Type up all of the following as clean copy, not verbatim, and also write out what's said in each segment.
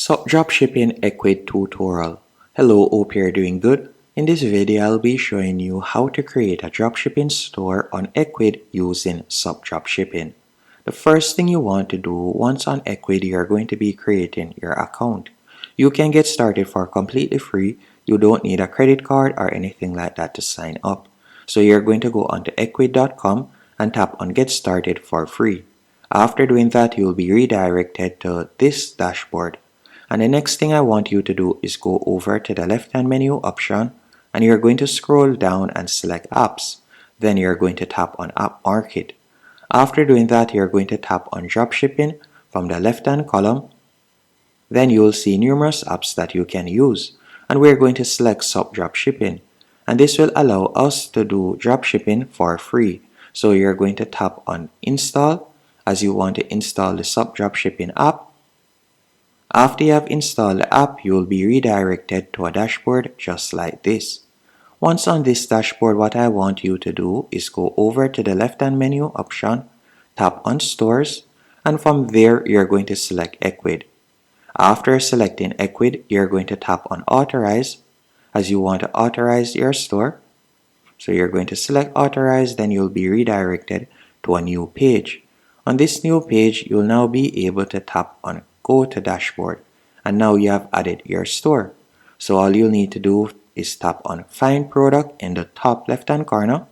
Sup Dropshipping Ecwid tutorial. Hello, hope you're doing good. In this video, I'll be showing you how to create a dropshipping store on Ecwid using Sup Dropshipping. The first thing you want to do once on Ecwid, you're going to be creating your account. You can get started for completely free. You don't need a credit card or anything like that to sign up. So you're going to go onto ecwid.com and tap on Get Started for free. After doing that, you'll be redirected to this dashboard. And the next thing I want you to do is go over to the left hand menu option and you're going to scroll down and select apps. Then you're going to tap on App Market. After doing that, you're going to tap on Dropshipping from the left hand column. Then you'll see numerous apps that you can use, and we're going to select Sup Dropshipping, and this will allow us to do dropshipping for free. So you're going to tap on Install as you want to install the Sup Dropshipping app. After you have installed the app, you will be redirected to a dashboard just like this. Once on this dashboard, what I want you to do is go over to the left hand menu option, tap on Stores, and from there you're going to select Ecwid. After selecting Ecwid, you're going to tap on Authorize as you want to authorize your store. So you're going to select Authorize, then you'll be redirected to a new page. On this new page, you'll now be able to tap on Go to Dashboard, and now you have added your store. So all you'll need to do is tap on Find Product in the top left hand corner,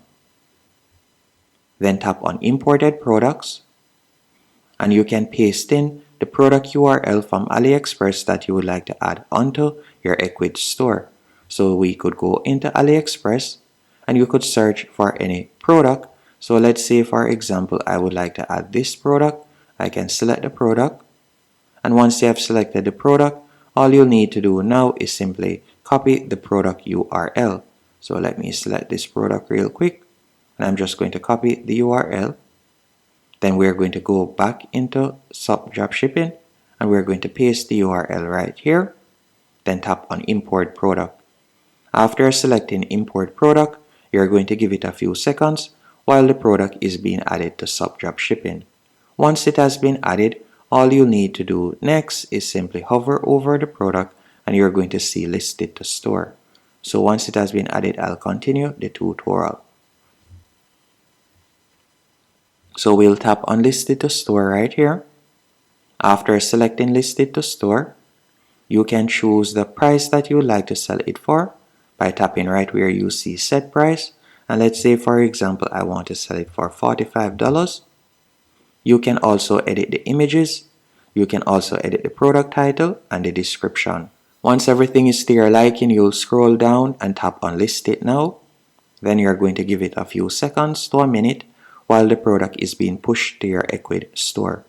then tap on Imported Products, and you can paste in the product URL from AliExpress that you would like to add onto your Ecwid store. So we could go into AliExpress and you could search for any product. So let's say, for example, I would like to add this product. I can select the product, and once you have selected the product, all you'll need to do now is simply copy the product URL. So let me select this product real quick, and I'm just going to copy the URL. Then we're going to go back into Sup Dropshipping and we're going to paste the URL right here. Then tap on Import Product. After selecting Import Product, you're going to give it a few seconds while the product is being added to Sup Dropshipping. Once it has been added, all you need to do next is simply hover over the product and you're going to see Listed to Store. So once it has been added, I'll continue the tutorial. So we'll tap on Listed to Store right here. After selecting Listed to Store, you can choose the price that you would like to sell it for by tapping right where you see Set Price. And let's say, for example, I want to sell it for $45. You can also edit the images. You can also edit the product title and the description. Once everything is to your liking, you'll scroll down and tap on List It Now. Then you're going to give it a few seconds to a minute while the product is being pushed to your Ecwid store.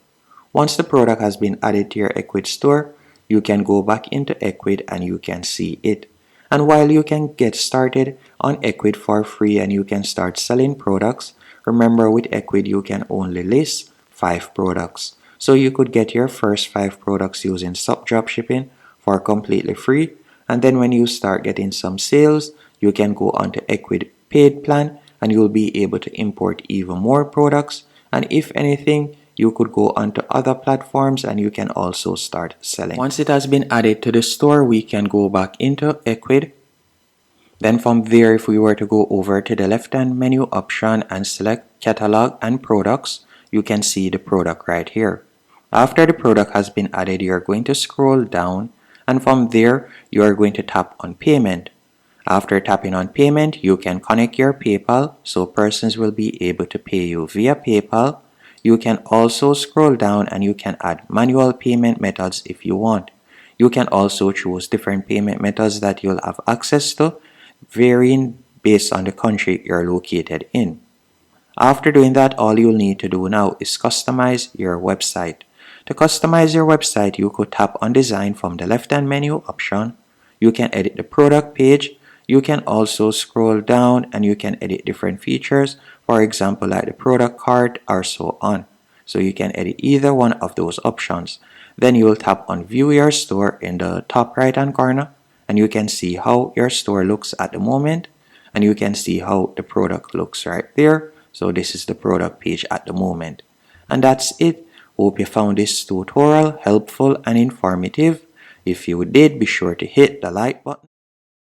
Once the product has been added to your Ecwid store, you can go back into Ecwid and you can see it. And while you can get started on Ecwid for free and you can start selling products, remember with Ecwid you can only list 5 products. So you could get your first 5 products using Sup Dropshipping for completely free. And then when you start getting some sales, you can go onto Ecwid paid plan and you'll be able to import even more products. And if anything, you could go onto other platforms and you can also start selling. Once it has been added to the store, we can go back into Ecwid. Then from there, if we were to go over to the left hand menu option and select Catalog and Products, you can see the product right here. After the product has been added, you're going to scroll down and from there, you are going to tap on Payment. After tapping on Payment, you can connect your PayPal so persons will be able to pay you via PayPal. You can also scroll down and you can add manual payment methods if you want. You can also choose different payment methods that you'll have access to, varying based on the country you're located in. After doing that, all you'll need to do now is customize your website. To customize your website, you could tap on Design from the left hand menu option. You can edit the product page. You can also scroll down and you can edit different features, for example like the product card or so on. So you can edit either one of those options. Then you will tap on View Your Store in the top right hand corner and you can see how your store looks at the moment and you can see how the product looks right there. So this is the product page at the moment. And that's it. Hope you found this tutorial helpful and informative. If you did, be sure to hit the like button.